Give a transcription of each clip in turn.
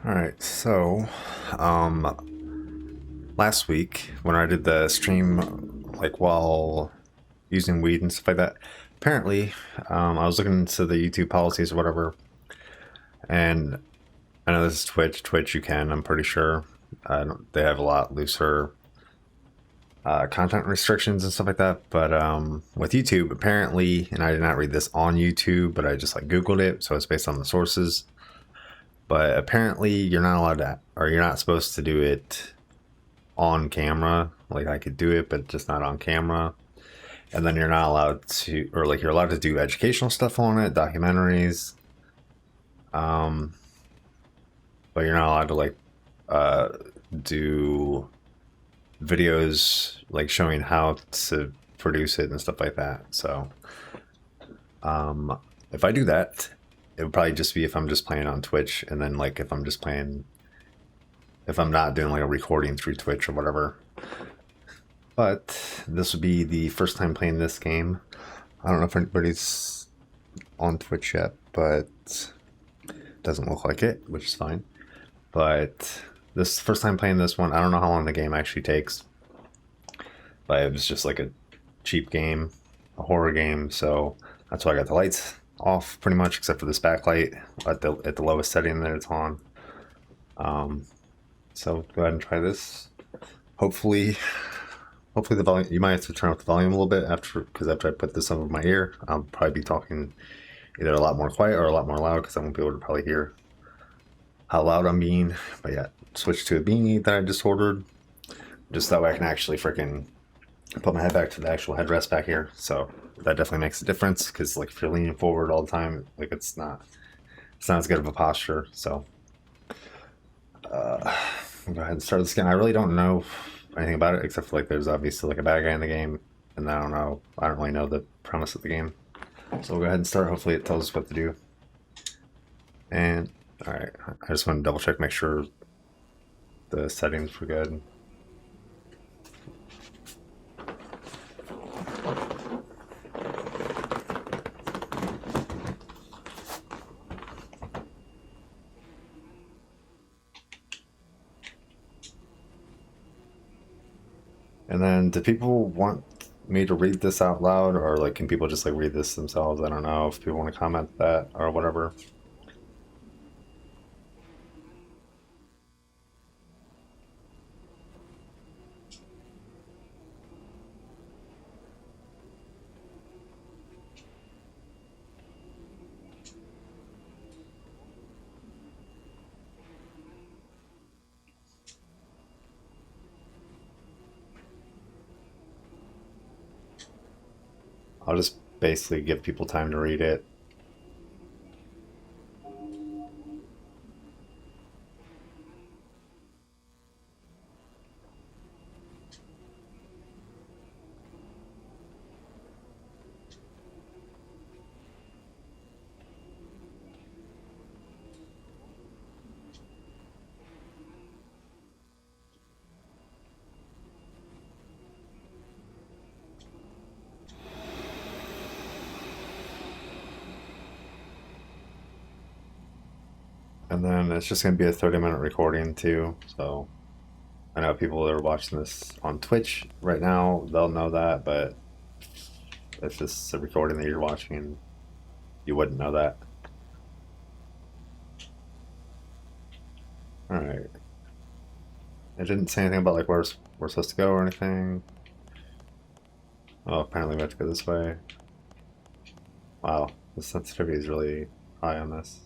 Alright, so last week when I did the stream like while using weed and stuff like that, apparently I was looking into the YouTube policies or whatever, and I know this is Twitch you can, I'm pretty sure. They have a lot looser content restrictions and stuff like that, but with YouTube apparently, and I did not read this on YouTube, but I just like Googled it, so it's based on the sources. But apparently you're not allowed to, or you're not supposed to do it on camera. Like I could do it, but just not on camera. And then you're not allowed to, or like you're allowed to do educational stuff on it, documentaries. But you're not allowed to like do videos like showing how to produce it and stuff like that. So if I do that, it would probably just be if I'm just playing on Twitch, and then like if I'm just playing, if I'm not doing like a recording through Twitch or whatever. But this would be the first time playing this game. I don't know if anybody's on Twitch yet, but it doesn't look like it, which is fine. But this is the first time playing this one. I don't know how long the game actually takes, but it was just like a cheap game, a horror game, so that's why I got the lights off pretty much, except for this backlight at the lowest setting that it's on. So go ahead and try this. Hopefully the volume, you might have to turn up the volume a little bit because after I put this over my ear, I'll probably be talking either a lot more quiet or a lot more loud because I won't be able to probably hear how loud I'm being. But yeah, switch to a beanie that I just ordered, just that way I can actually freaking put my head back to the actual headrest back here. So that definitely makes a difference, because like if you're leaning forward all the time, like it's not as good of a posture. So I'll go ahead and start this game. I really don't know anything about it except for like there's obviously like a bad guy in the game, and I don't really know the premise of the game. So we'll go ahead and start. Hopefully it tells us what to do. And alright, I just want to double check, make sure the settings were good. And then, do people want me to read this out loud, or like can people just like read this themselves? I don't know if people want to comment that or whatever. I'll just basically give people time to read it. And then it's just going to be a 30-minute recording too. So I know people that are watching this on Twitch right now, they'll know that, but if this is a recording that you're watching, you wouldn't know that. Alright. It didn't say anything about like where we're supposed to go or anything. Oh, apparently we have to go this way. Wow, the sensitivity is really high on this.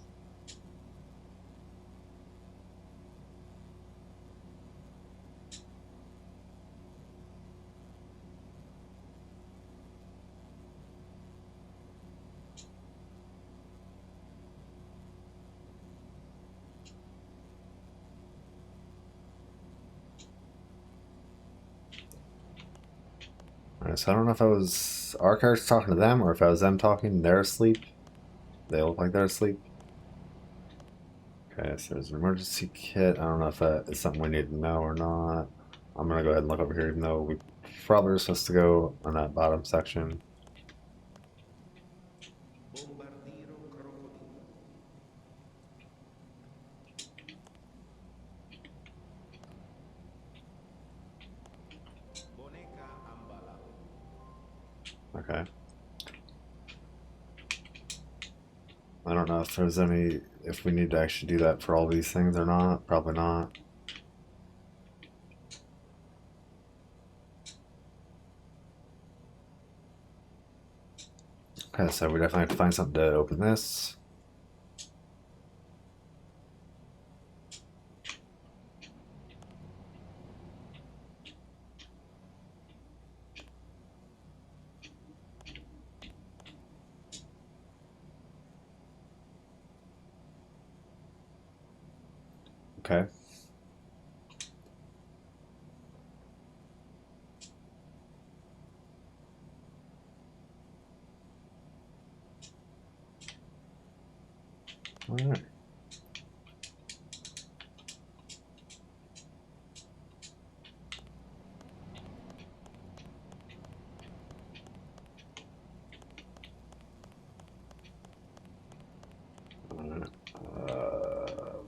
Alright, so I don't know if I was our character talking to them or if I was them talking. They're asleep. They look like they're asleep. Okay, so there's an emergency kit. I don't know if that is something we need to know or not. I'm gonna go ahead and look over here, even though we probably are supposed to go on that bottom section. Okay. I don't know if there's any, if we need to actually do that for all these things or not. Probably not. Okay, so we definitely have to find something to open this. Okay. All right. Uh,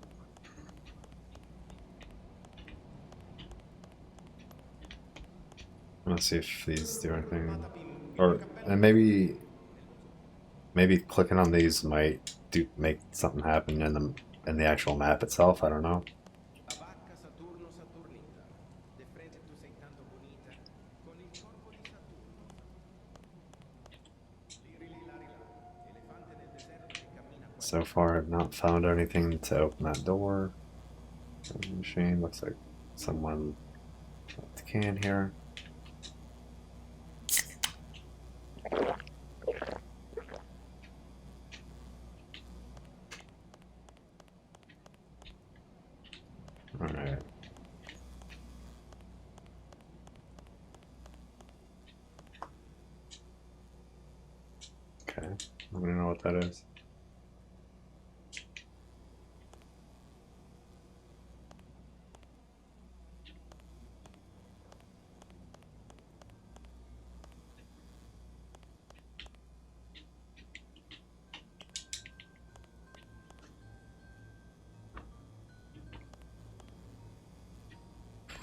let's see if these do anything, or and maybe clicking on these might do make something happen in the actual map itself. I don't know. So far, I've not found anything to open that door. Machine looks like someone left the can here. All right. Okay. I don't know what that is.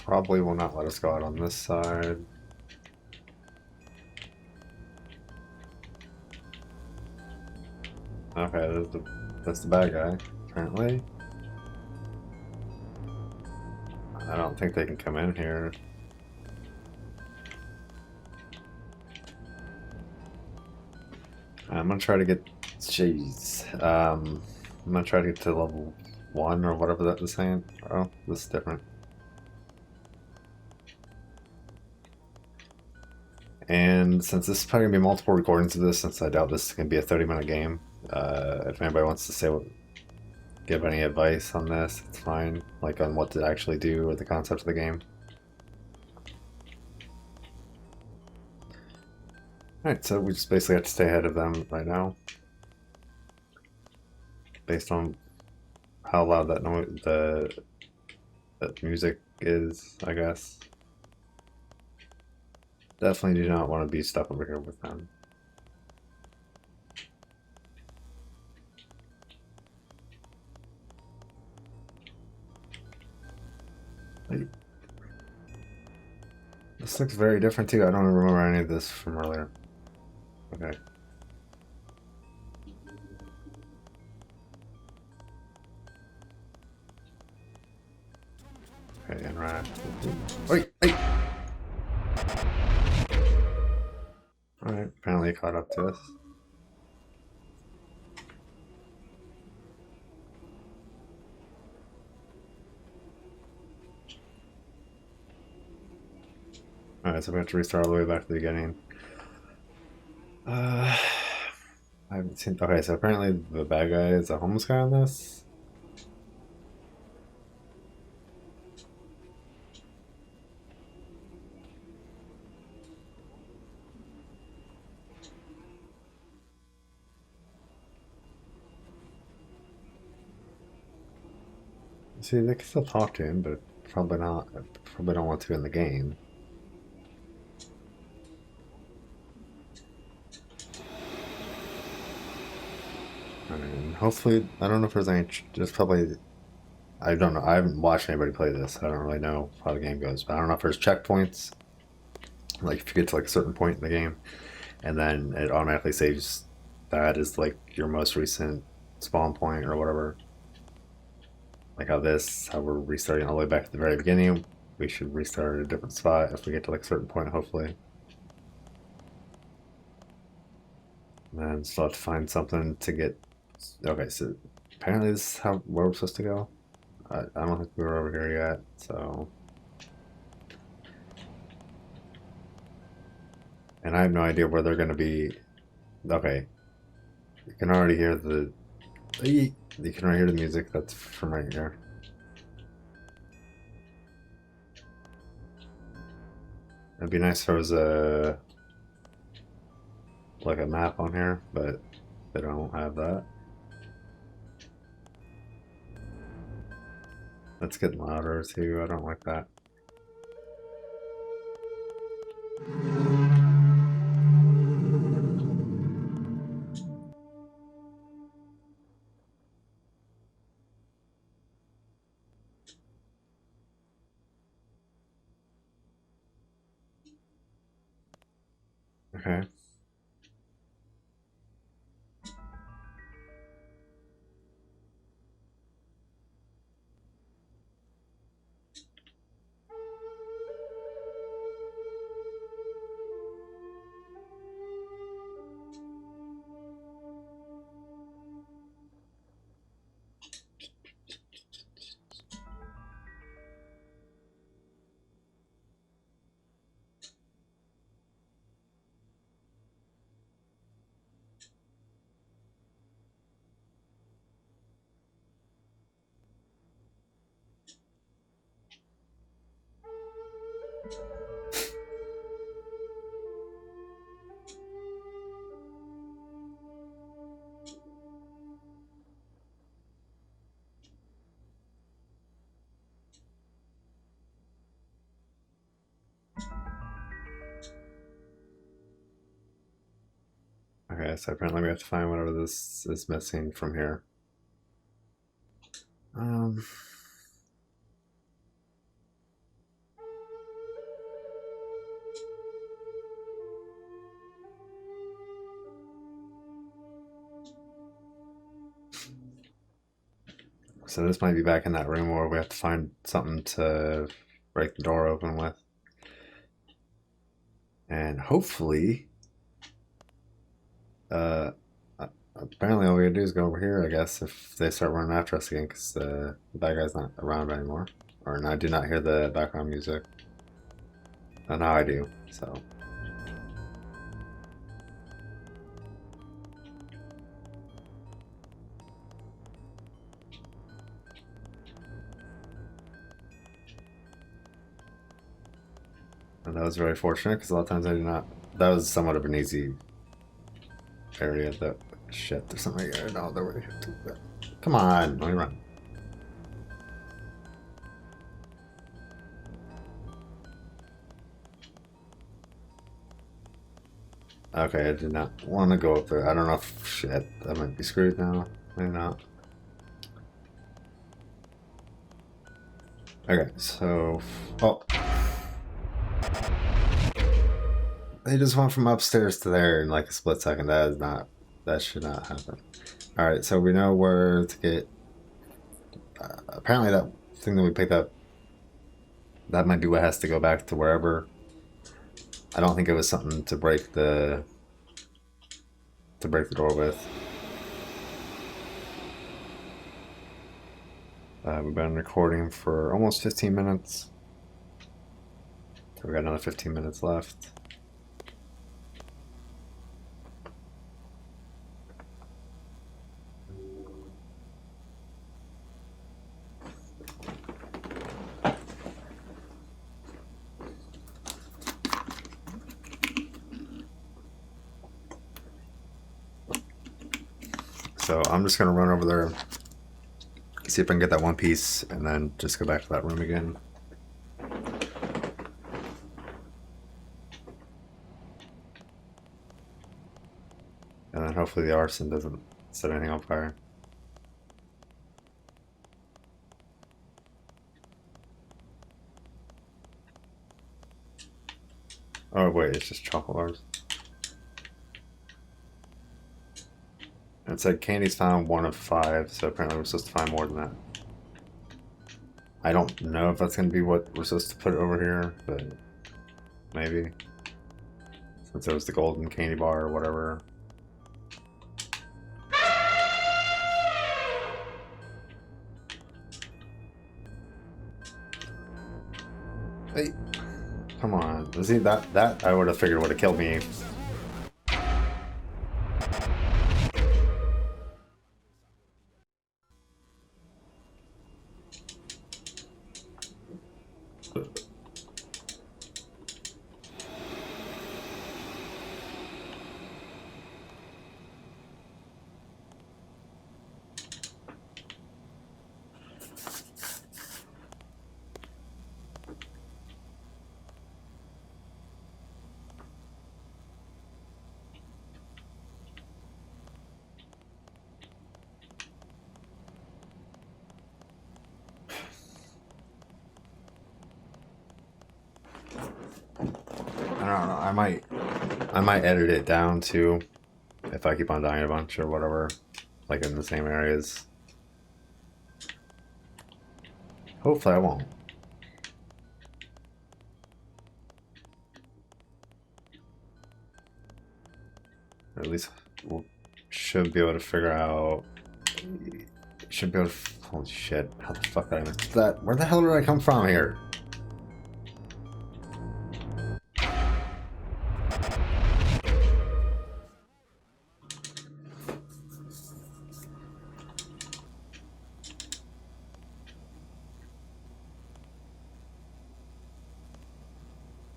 Probably will not let us go out on this side. Okay, that's the bad guy, apparently. I don't think they can come in here. I'm gonna try to get, jeez. I'm gonna try to get to level 1 or whatever that was saying. Oh, this is different. And since this is probably gonna be multiple recordings of this, since I doubt this is gonna be a 30-minute game, if anybody wants to say give any advice on this, it's fine. Like on what to actually do or the concept of the game. Alright, so we just basically have to stay ahead of them right now. Based on how loud that music is, I guess. Definitely do not want to be stuck over here with them. This looks very different too. I don't remember any of this from earlier. Okay. Okay, interact. Wait, wait! Alright, apparently it caught up to us. Alright, so we have to restart all the way back to the beginning. I haven't seen. Okay, so apparently the bad guy is a homeless guy on this. See, they can still talk to him, but probably not. Probably don't want to in the game. And hopefully, I don't know if there's any. There's probably. I don't know. I haven't watched anybody play this. I don't really know how the game goes. But I don't know if there's checkpoints. Like if you get to like a certain point in the game, and then it automatically saves that as like your most recent spawn point or whatever. Like how we're restarting all the way back at the very beginning. We should restart at a different spot if we get to like a certain point, hopefully. And then still have to find something to get. Okay, so apparently this is where we're supposed to go. I don't think we were over here yet, so. And I have no idea where they're going to be. Okay, you can already hear the. You can already hear the music. That's from right here. It'd be nice if there was a like a map on here, but they don't have that. That's getting louder too. I don't like that. Okay. Okay, so apparently we have to find whatever this is missing from here. Um, so this might be back in that room where we have to find something to break the door open with. And hopefully, uh, apparently all we gotta do is go over here, I guess, if they start running after us again, because the bad guy's not around anymore. Or and I do not hear the background music. And now I do, so. And that was very fortunate, because a lot of times I do not. That was somewhat of an easy area that. Shit, there's something here. No, there were. Come on, let me run. Okay, I did not want to go up there. I don't know if shit. I might be screwed now. Maybe not. Okay, so oh, they just went from upstairs to there in like a split second. That is not. That should not happen. All right, so we know where to get. Apparently, that thing that we picked up. That might be what has to go back to wherever. I don't think it was something to break the door with. We've been recording for almost 15 minutes. So we got another 15 minutes left. So I'm just gonna run over there, see if I can get that one piece, and then just go back to that room again. And then hopefully the arson doesn't set anything on fire. Oh wait, it's just chocolate bars. It said candies found 1 of 5, so apparently we're supposed to find more than that. I don't know if that's going to be what we're supposed to put over here, but maybe. Since it was the golden candy bar or whatever. Hey, come on. See, that I would have figured would have killed me. I don't know. I might edit it down too, if I keep on dying a bunch or whatever, like in the same areas. Hopefully, I won't. Or at least we should be able to figure out. Should be able to. Holy shit! How the fuck did I miss that? Where the hell did I come from here?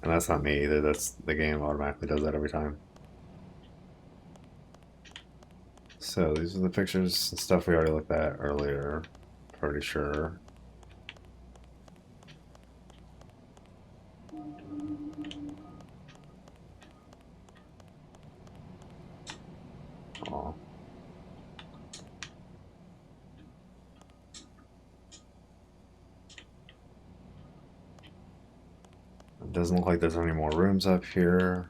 And that's not me either. That's the game automatically does that every time. So these are the pictures and stuff we already looked at earlier. Pretty sure. Oh. It doesn't look like there's any more rooms up here.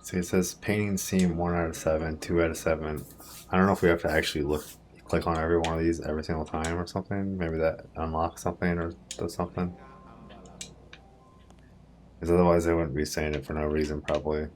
See, it says painting seam 1 out of 7, 2 out of 7. I don't know if we have to actually click on every one of these every single time or something. Maybe that unlocks something or does something. Because otherwise they wouldn't be saying it for no reason, probably.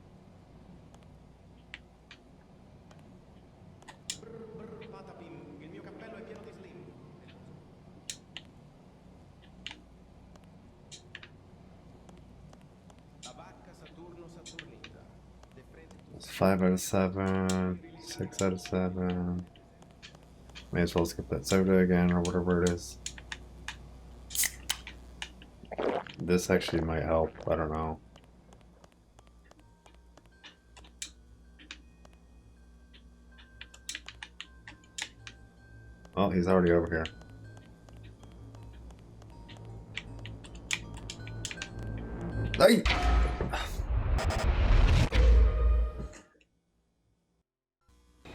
It's 5 out of 7, 6 out of 7. May as well skip that soda again or whatever it is. This actually might help. I don't know. Oh, he's already over here. Hey!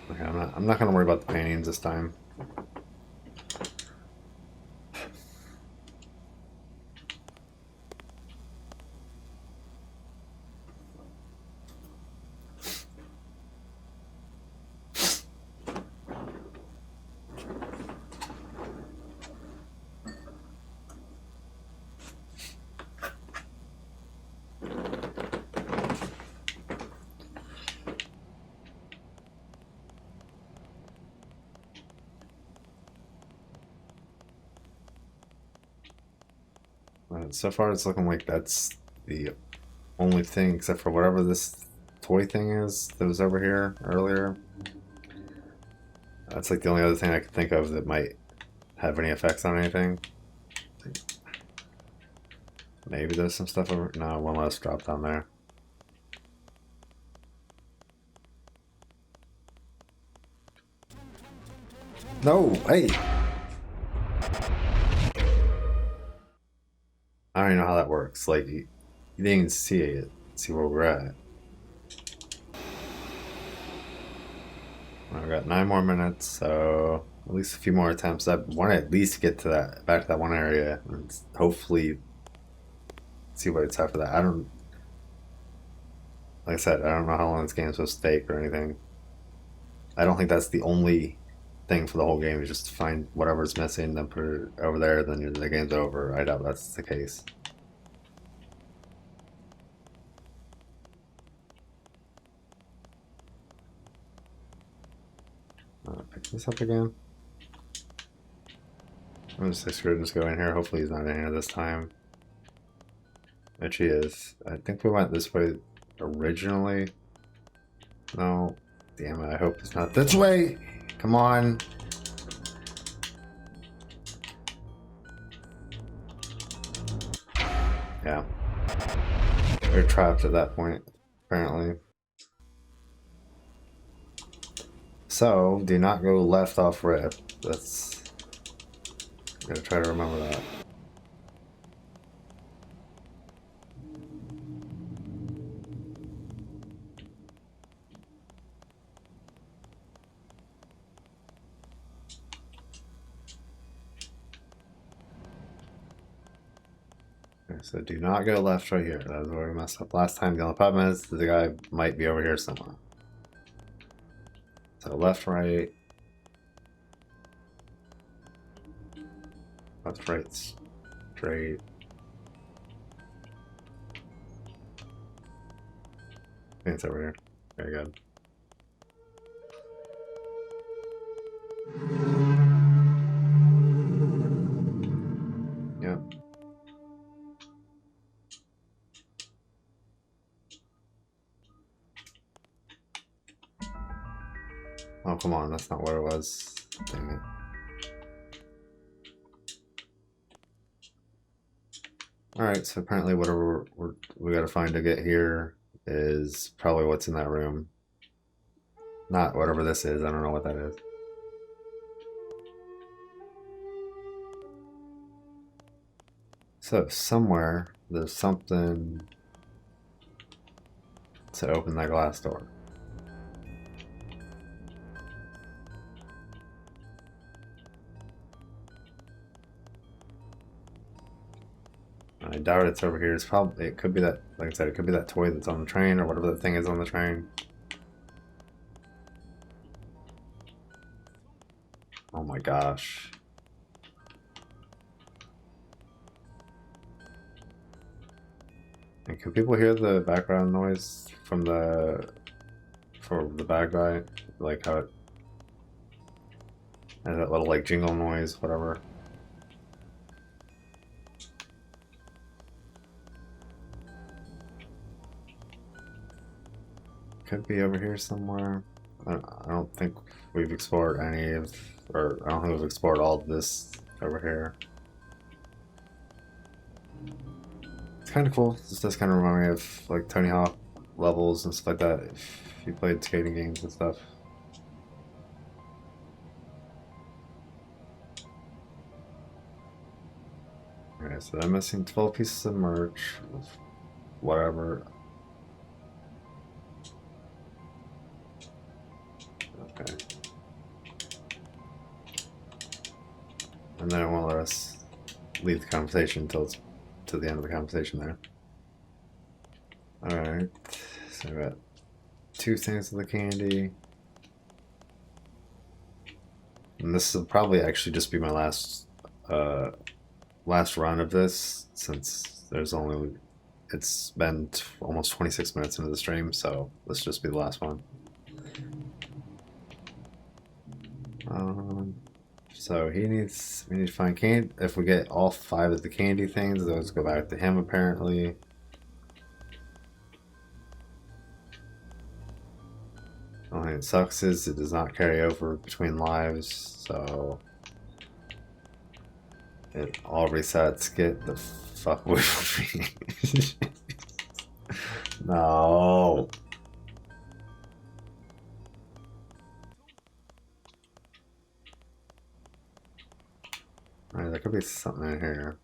Okay, I'm not gonna worry about the paintings this time. So far, it's looking like that's the only thing, except for whatever this toy thing is that was over here earlier. That's like the only other thing I could think of that might have any effects on anything. Maybe there's some stuff over. No, one less drop down there. No, hey! I don't even know how that works. Like, you didn't even see it. See where we're at. I've got 9 more minutes, so at least a few more attempts. I want to at least get to that, back to that one area, and hopefully see what it's after that. I don't, like I said, I don't know how long this game's supposed to take or anything. I don't think that's the only thing for the whole game. Is just to find whatever's missing, then put it over there, then the game's over. I doubt that's the case. Pick this up again. I'm just screwed and just go in here. Hopefully he's not in here this time. Which he is. I think we went this way originally. No. Damn it, I hope it's not this way. Come on. Yeah. We're trapped at that point, apparently. So, do not go left off rip. That's... Gotta try to remember that. Okay, so do not go left right here. That was where we messed up last time. The only problem is the guy might be over here somewhere. So left, right. Left, right, straight. I think it's over here. Very good. Yep. Oh, come on. That's not what it was. Dang it. Alright, so apparently whatever we gotta find to get here is probably what's in that room. Not whatever this is. I don't know what that is. So somewhere there's something to open that glass door. I doubt it's over here. It could be that, like I said, it could be that toy that's on the train or whatever the thing is on the train. Oh my gosh. And can people hear the background noise from the bad guy? Like how it has that little like jingle noise, whatever. Could be over here somewhere. I don't think we've explored any of, or I don't think we've explored all of this over here. It's kind of cool. This does kind of remind me of like Tony Hawk levels and stuff like that. If you played skating games and stuff. Okay, so I'm missing 12 pieces of merch. Whatever. Okay. And then it won't let us leave the conversation until it's to the end of the conversation there. Alright. So we got 2 things of the candy. And this will probably actually just be my last run of this, since there's only, it's been almost 26 minutes into the stream, so let's just be the last one. So we need to find candy. If we get all 5 of the candy things, those go back to him apparently. The only thing that sucks is it does not carry over between lives, so it all resets. Get the fuck away from me. No. Alright, there could be something in here.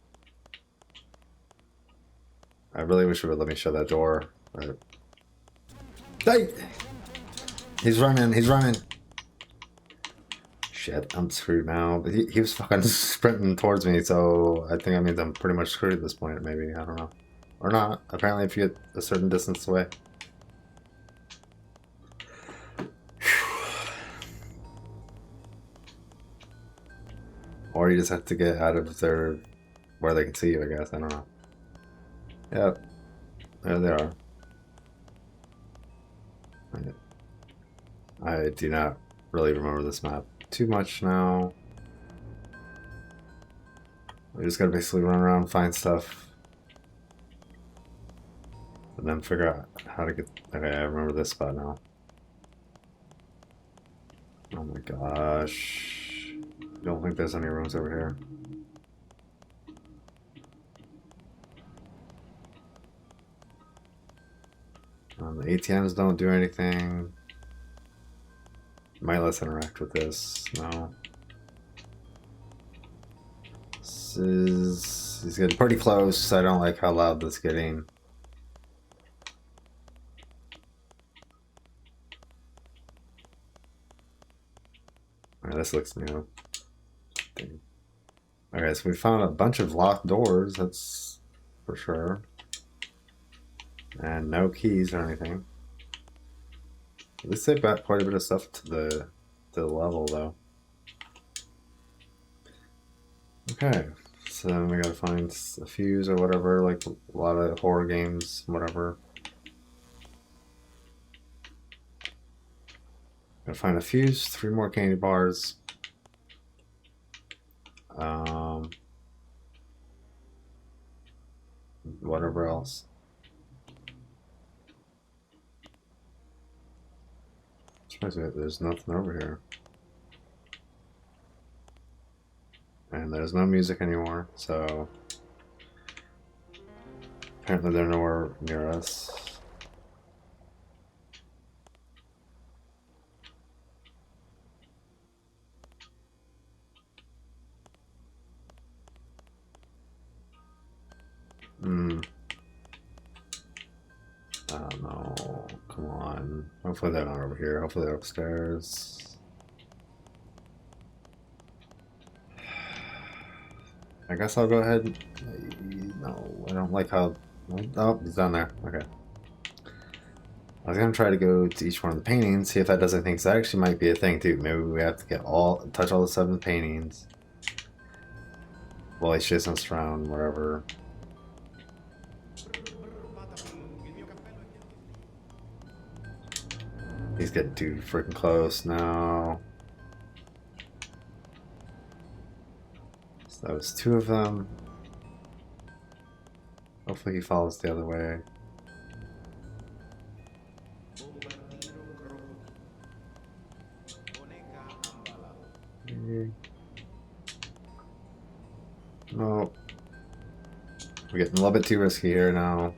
I really wish it would let me shut that door. But... Hey! He's running, he's running. Shit, I'm screwed now. But he was fucking sprinting towards me, so I think that means I'm pretty much screwed at this point, maybe. I don't know. Or not. Apparently, if you get a certain distance away. Or you just have to get out of their... where they can see you, I guess. I don't know. Yep. There they are. I do not really remember this map too much now. We just gotta basically run around, find stuff, and then figure out how to get... Okay, I remember this spot now. Oh my gosh. I don't think there's any rooms over here. The ATMs don't do anything. Might let's interact with this. No. He's getting pretty close. I don't like how loud this is getting. Alright, this looks new. Okay, so we found a bunch of locked doors, that's for sure. And no keys or anything. At least they've got quite a bit of stuff to the level though. Okay, so then we gotta find a fuse or whatever, like a lot of horror games, whatever. Gotta find a fuse, 3 more candy bars. Whatever else. There's nothing over here. And there's no music anymore, so apparently they're nowhere near us. I don't know. Come on. Hopefully they're not over here. Hopefully they're upstairs. I guess I'll go ahead. No, I don't like how... Oh, he's down there. Okay. I was gonna try to go to each one of the paintings, see if that does anything, because that actually might be a thing too. Maybe we have to get touch all the 7 paintings. While he's chasing us around, whatever. He's getting too freaking close now. So that was 2 of them. Hopefully he follows the other way. No. We're getting a little bit too risky here now.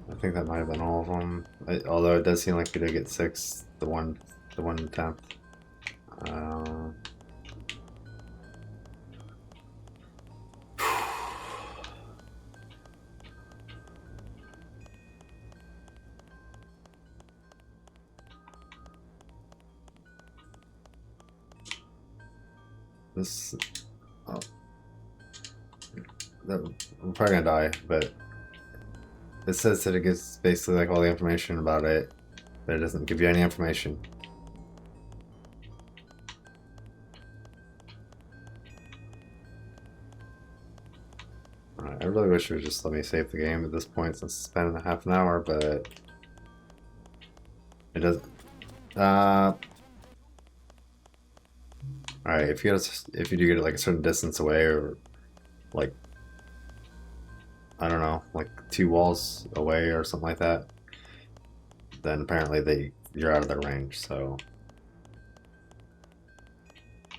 I think that might have been all of them. Although it does seem like we did get 6 the one attempt. This... Oh. I'm probably gonna die, but... It says that it gives basically like all the information about it, but it doesn't give you any information. Alright, I really wish it would just let me save the game at this point since it's been half an hour, but... It doesn't... Alright, if you do get it like a certain distance away, or like, I don't know, like 2 walls away or something like that, then apparently you're out of their range. So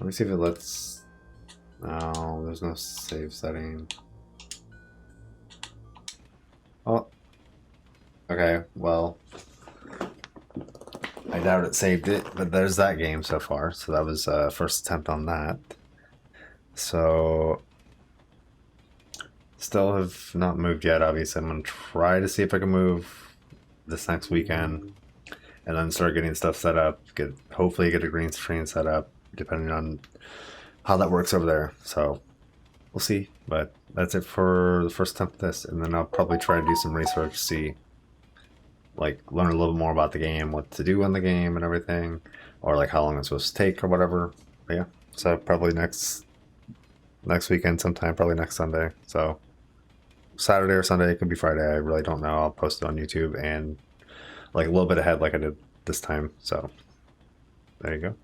let me see if it lets... No, there's no save setting. Oh, okay, well, I doubt it saved it, but there's that game so far. So that was first attempt on that. So Still have not moved yet. Obviously, I'm gonna try to see if I can move this next weekend, and then start getting stuff set up. Hopefully get a green screen set up, depending on how that works over there. So we'll see. But that's it for the first attempt of this, and then I'll probably try to do some research, see, like, learn a little more about the game, what to do in the game, and everything, or like how long it's supposed to take or whatever. But yeah, so probably next weekend sometime, probably next Sunday. So Saturday or Sunday, it could be Friday. I really don't know. I'll post it on YouTube and like a little bit ahead, like I did this time. So there you go.